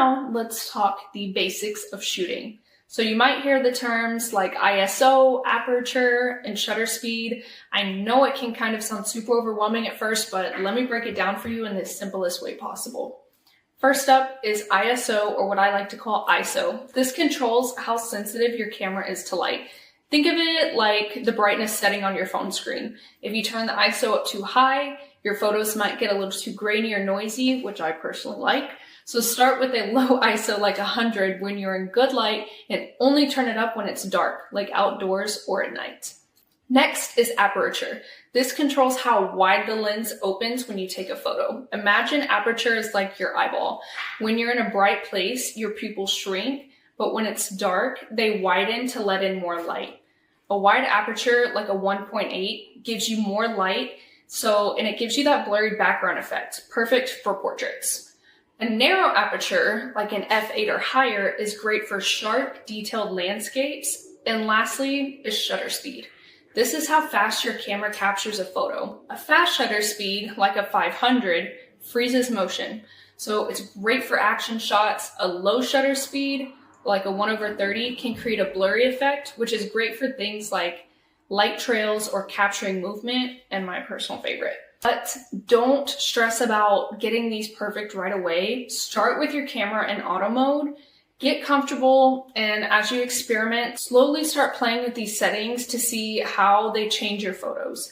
now let's talk the basics of shooting. So you might hear the terms like ISO, aperture, and shutter speed. I know it can kind of sound super overwhelming at first, but let me break it down for you in the simplest way possible. First up is ISO, or what I like to call ISO. This controls how sensitive your camera is to light. Think of it like the brightness setting on your phone screen. If you turn the ISO up too high, your photos might get a little too grainy or noisy, which I personally like. So start with a low ISO like 100 when you're in good light, and only turn it up when it's dark, like outdoors or at night. Next is aperture. This controls how wide the lens opens when you take a photo. Imagine aperture is like your eyeball. When you're in a bright place, your pupils shrink, but when it's dark, they widen to let in more light. A wide aperture, like a 1.8, gives you more light, and it gives you that blurry background effect, perfect for portraits. A narrow aperture, like an f8 or higher, is great for sharp, detailed landscapes. And lastly is shutter speed. This is how fast your camera captures a photo. A fast shutter speed, like a 500, freezes motion. So it's great for action shots. A low shutter speed, like a 1/30, can create a blurry effect, which is great for things like light trails or capturing movement, and my personal favorite. But don't stress about getting these perfect right away. Start with your camera in auto mode, get comfortable, and as you experiment, slowly start playing with these settings to see how they change your photos.